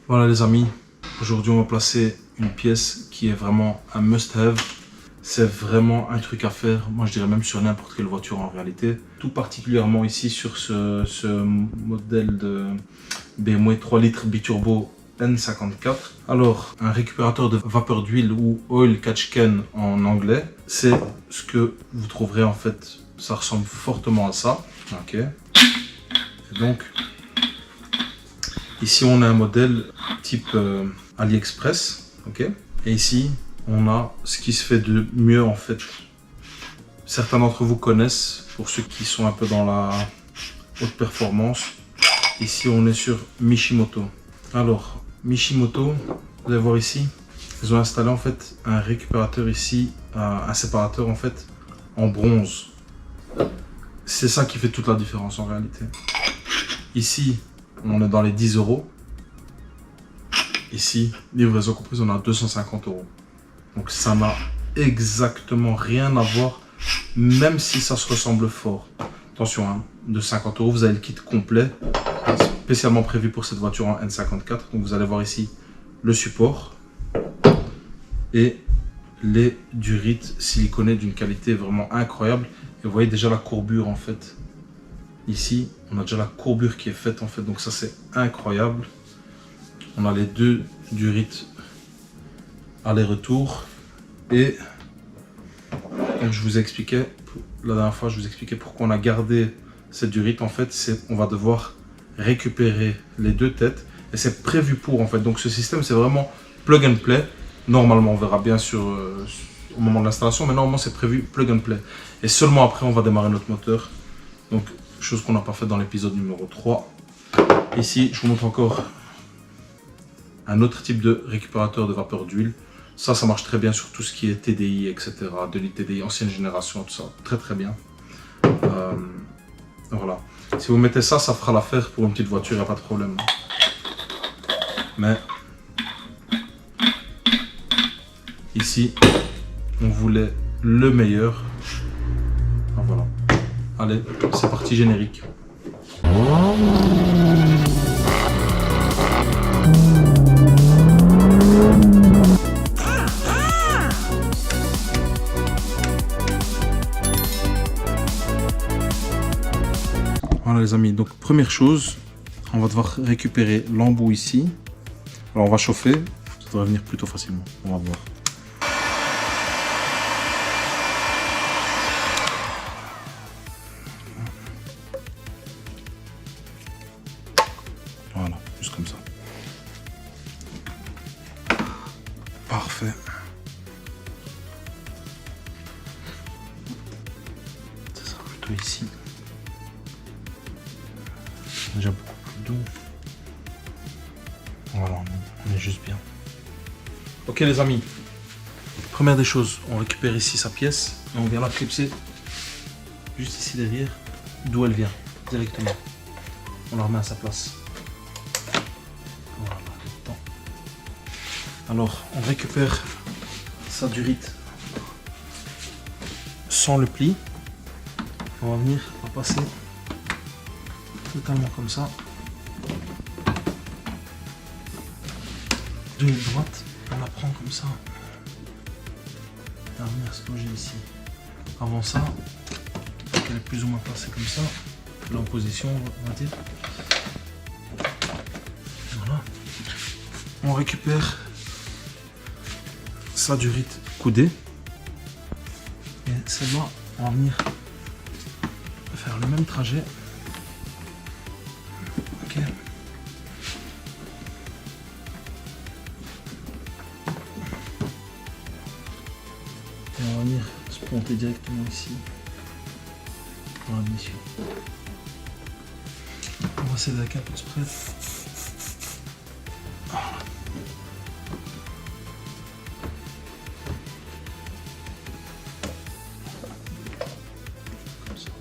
Voilà les amis, aujourd'hui on va placer une pièce qui est vraiment un must-have. C'est vraiment un truc à faire, moi je dirais même sur n'importe quelle voiture en réalité. Tout particulièrement ici sur ce modèle de BMW 3 litres biturbo N54. Alors, un récupérateur de vapeur d'huile ou oil catch can en anglais, c'est ce que vous trouverez en fait, ça ressemble fortement à ça. Ok. Et donc, ici on a un modèle type AliExpress, ok. Et ici on a ce qui se fait de mieux en fait. Certains d'entre vous connaissent, pour ceux qui sont un peu dans la haute performance. Ici on est sur Mishimoto. Alors Mishimoto, vous allez voir ici, ils ont installé en fait un récupérateur ici, un séparateur en fait en bronze. C'est ça qui fait toute la différence en réalité. Ici on est dans les 10 €. Ici, livraison comprise, on a 250 €. Donc ça n'a exactement rien à voir, même si ça se ressemble fort. Attention, hein, de 50 €, vous avez le kit complet, spécialement prévu pour cette voiture en N54. Donc vous allez voir ici le support et les durites siliconées d'une qualité vraiment incroyable. Et vous voyez déjà la courbure en fait. Ici, on a déjà la courbure qui est faite en fait, donc ça c'est incroyable. On a les deux durites aller-retour et comme je vous expliquais la dernière fois, je vous expliquais pourquoi on a gardé cette durite en fait, c'est on va devoir récupérer les deux têtes et c'est prévu pour en fait. Donc ce système c'est vraiment plug and play. Normalement on verra bien sûr au moment de l'installation, mais normalement c'est prévu plug and play et seulement après on va démarrer notre moteur. Donc chose qu'on n'a pas fait dans l'épisode numéro 3. Ici je vous montre encore un autre type de récupérateur de vapeur d'huile. Ça marche très bien sur tout ce qui est TDI, etc. De l'ITDI, ancienne génération, tout ça. Très très bien. Voilà. Si vous mettez ça, ça fera l'affaire pour une petite voiture, il n'y a pas de problème. Mais ici, on voulait le meilleur. Ah, voilà. Allez, c'est parti, générique. Voilà les amis, donc première chose, on va devoir récupérer l'embout ici. Alors on va chauffer, ça devrait venir plutôt facilement, on va voir. Voilà, juste comme ça. Parfait. Ça sera plutôt ici. Déjà beaucoup plus doux. Voilà, on est juste bien. Ok les amis, première des choses, on récupère ici sa pièce et on vient la clipser juste ici derrière, d'où elle vient, directement. On la remet à sa place. Voilà, dedans. Alors, on récupère sa durite sans le pli. On va venir, on va passer totalement comme ça. De droite, on la prend comme ça. On va venir se loger ici. Avant ça, elle est plus ou moins placée comme ça. Là en position, on va dire. Voilà. On récupère sa durite coudée. Et celle-là, on va venir faire le même trajet. Ok. Et on va venir se planter directement ici pour la mission. On va essayer avec un peu de spread. Comme ça.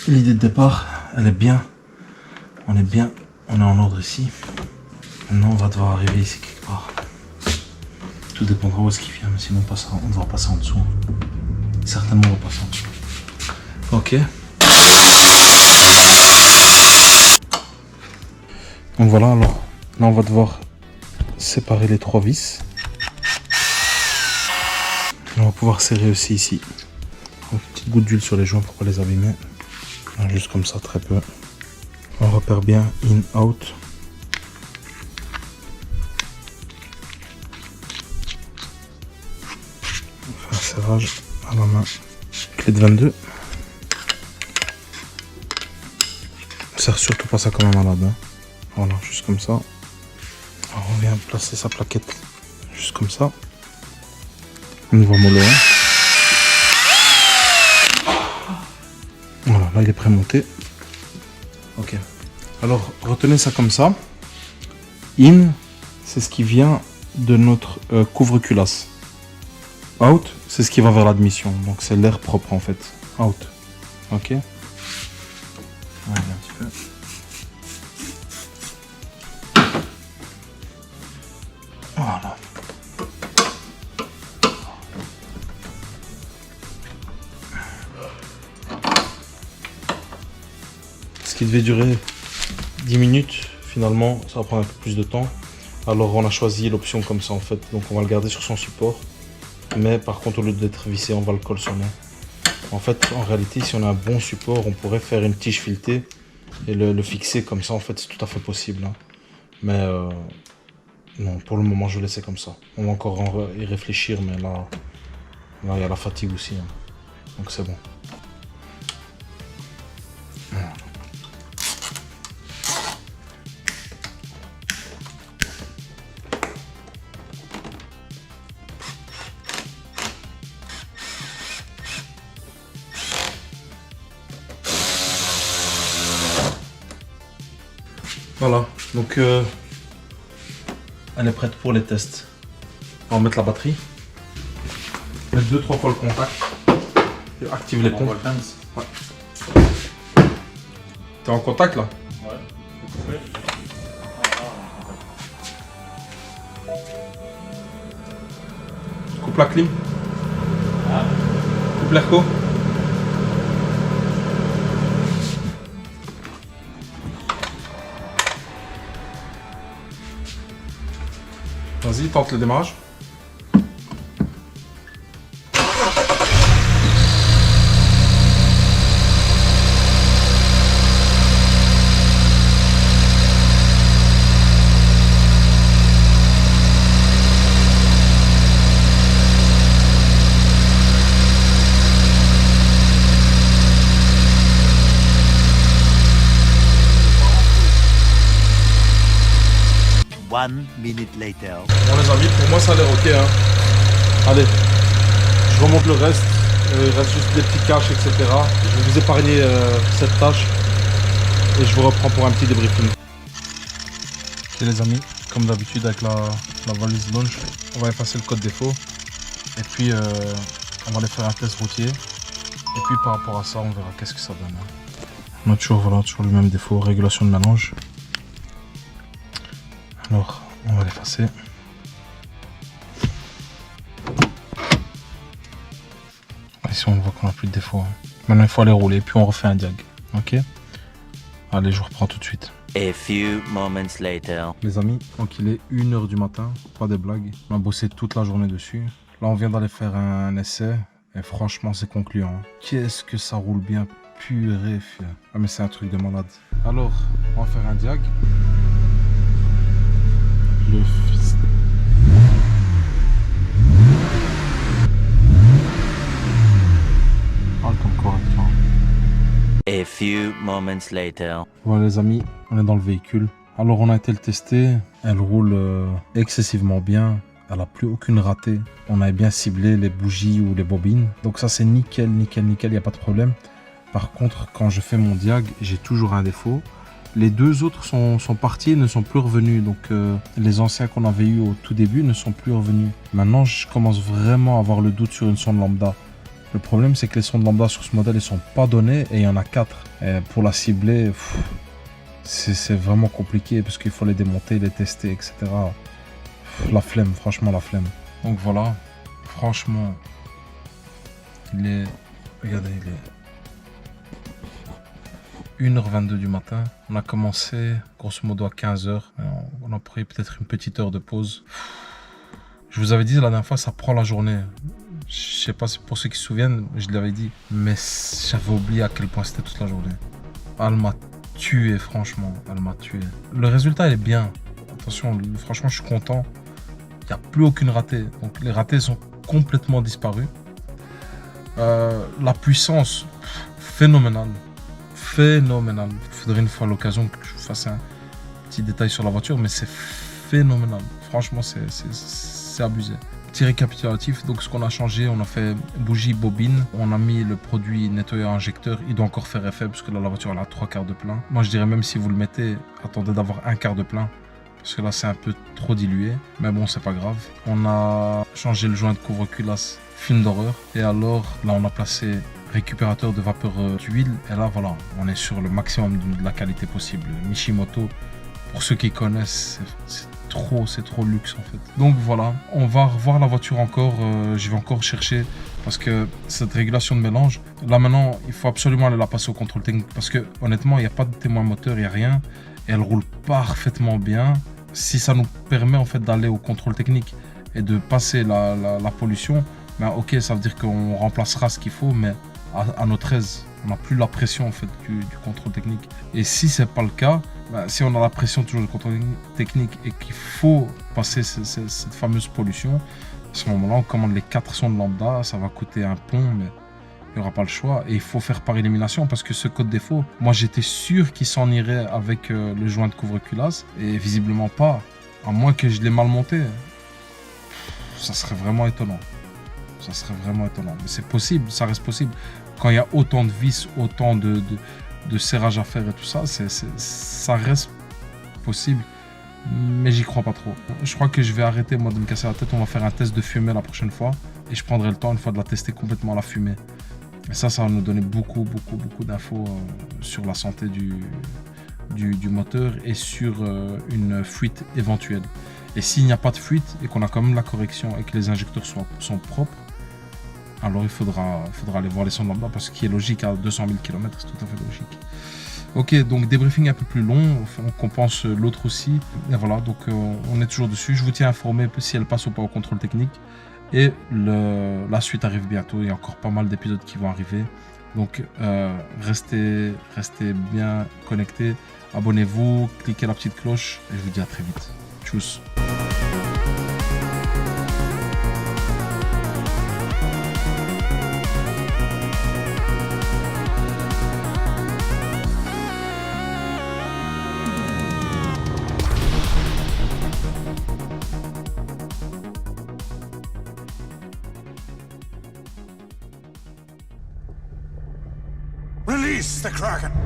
L'idée de départ, elle est bien. On est en ordre ici. Maintenant, on va devoir arriver ici quelque part. Tout dépendra où est-ce qu'il vient, mais sinon on devra passer en dessous. Certainement on va passer en dessous. Ok. Donc voilà, alors là on va devoir séparer les 3 vis. On va pouvoir serrer aussi ici. Une petite goutte d'huile sur les joints pour pas les abîmer. Juste comme ça, très peu. On repère bien in, out. On fait un serrage à la main. Clé de 22. On serre surtout pas ça comme un malade. Hein. Voilà, juste comme ça. Alors on vient placer sa plaquette juste comme ça. On voit mollo. Hein. Voilà, là il est prémonté. Ok. Alors retenez ça comme ça. In, c'est ce qui vient de notre couvre-culasse. Out, c'est ce qui va vers l'admission. Donc c'est l'air propre en fait. Out. Ok. Allez, un petit peu. Voilà. Ce qui devait durer 10 minutes, finalement, ça va prendre un peu plus de temps. Alors on a choisi l'option comme ça en fait. Donc on va le garder sur son support. Mais par contre, au lieu d'être vissé, on va le colsonner. En fait, en réalité, si on a un bon support, on pourrait faire une tige filetée et le fixer comme ça. En fait, c'est tout à fait possible. Hein. Mais non, pour le moment, je vais laisser comme ça. On va encore y réfléchir, mais là, il y a la fatigue aussi. Hein. Donc c'est bon. Voilà. Voilà, donc elle est prête pour les tests. On va mettre la batterie, mettre 2-3 fois le contact et active les pompes. Ouais. T'es en contact là? Ouais. Coupe la clim. Coupe l'airco. Vas-y, tente le démarrage. One minute later. Bon les amis, pour moi ça a l'air ok. Hein. Allez, je remonte le reste. Il reste juste des petits caches, etc. Je vais vous épargner cette tâche. Et je vous reprends pour un petit débriefing. Ok les amis, comme d'habitude avec la valise launch, on va effacer le code défaut. Et puis on va aller faire un test routier. Et puis par rapport à ça, on verra qu'est-ce que ça donne. On a toujours, voilà, toujours le même défaut, régulation de mélange. Alors, on va l'effacer. Ici, on voit qu'on n'a plus de défaut. Hein. Maintenant, il faut aller rouler, puis on refait un diag. Ok? Allez, je reprends tout de suite. A few moments later. Les amis, donc il est 1 h du matin, pas de blague. On a bossé toute la journée dessus. Là, on vient d'aller faire un essai. Et franchement, c'est concluant. Hein. Qu'est-ce que ça roule bien, purée. Ah, mais c'est un truc de malade. Alors, on va faire un diag. Le fils. Ah, comme correctement. A few moments later. Voilà les amis, on est dans le véhicule. Alors on a été le tester. Elle roule excessivement bien. Elle n'a plus aucune ratée. On avait bien ciblé les bougies ou les bobines. Donc ça c'est nickel, nickel, nickel, il n'y a pas de problème. Par contre, quand je fais mon diag, j'ai toujours un défaut. Les 2 autres sont partis et ne sont plus revenus. Donc les anciens qu'on avait eu au tout début ne sont plus revenus. Maintenant, je commence vraiment à avoir le doute sur une sonde lambda. Le problème, c'est que les sondes lambda sur ce modèle ne sont pas données et il y en a 4. Et pour la cibler, c'est vraiment compliqué parce qu'il faut les démonter, les tester, etc. La flemme, franchement la flemme. Donc voilà, franchement, il est... Regardez, il est 1h22 du matin. On a commencé grosso modo à 15h. On a pris peut-être une petite heure de pause. Je vous avais dit la dernière fois, ça prend la journée. Je sais pas si pour ceux qui se souviennent, je l'avais dit. Mais j'avais oublié à quel point c'était toute la journée. Elle m'a tué, franchement. Elle m'a tué. Le résultat, il est bien. Attention, franchement, je suis content. Il n'y a plus aucune ratée. Donc les ratés sont complètement disparus. La puissance, phénoménale. Phénoménale. Il faudrait une fois l'occasion que je vous fasse un petit détail sur la voiture, mais c'est phénoménal. Franchement, c'est abusé. Petit récapitulatif, donc ce qu'on a changé, on a fait bougie, bobine, on a mis le produit nettoyeur injecteur, il doit encore faire effet parce que là la voiture elle a 3/4 de plein. Moi je dirais même si vous le mettez, attendez d'avoir 1/4 de plein parce que là c'est un peu trop dilué, mais bon c'est pas grave. On a changé le joint de couvre-culasse film d'horreur et alors là on a placé récupérateur de vapeur d'huile et là voilà, on est sur le maximum de la qualité possible. Mishimoto, pour ceux qui connaissent, c'est trop luxe en fait. Donc voilà, on va revoir la voiture encore, je vais encore chercher parce que cette régulation de mélange, là maintenant il faut absolument aller la passer au contrôle technique parce que honnêtement il n'y a pas de témoin moteur, il n'y a rien et elle roule parfaitement bien. Si ça nous permet en fait d'aller au contrôle technique et de passer la pollution, ben ok, ça veut dire qu'on remplacera ce qu'il faut, mais à notre aise. On n'a plus la pression en fait du contrôle technique. Et si c'est pas le cas, ben, si on a la pression toujours du contrôle technique et qu'il faut passer cette fameuse pollution, à ce moment-là, on commande les 4 sondes lambda, ça va coûter un pont, mais il n'y aura pas le choix. Et il faut faire par élimination parce que ce code défaut, moi j'étais sûr qu'il s'en irait avec le joint de couvre-culasse et visiblement pas, à moins que je l'ai mal monté. Ça serait vraiment étonnant. Ça serait vraiment étonnant. Mais c'est possible, ça reste possible. Quand il y a autant de vis, autant de serrage à faire et tout ça, ça reste possible. Mais j'y crois pas trop. Je crois que je vais arrêter moi de me casser la tête. On va faire un test de fumée la prochaine fois. Et je prendrai le temps une fois de la tester complètement à la fumée. Et ça va nous donner beaucoup d'infos sur la santé du moteur et sur une fuite éventuelle. Et s'il n'y a pas de fuite et qu'on a quand même la correction et que les injecteurs sont propres, alors il faudra aller voir les sondes lambda parce qu'il est logique à 200 000 km, c'est tout à fait logique. Ok, donc débriefing un peu plus long, on compense l'autre aussi. Et voilà, donc on est toujours dessus. Je vous tiens informé si elle passe ou pas au contrôle technique. Et la suite arrive bientôt, il y a encore pas mal d'épisodes qui vont arriver. Donc restez bien connectés, abonnez-vous, cliquez la petite cloche et je vous dis à très vite. Tchuss. Release the Kraken!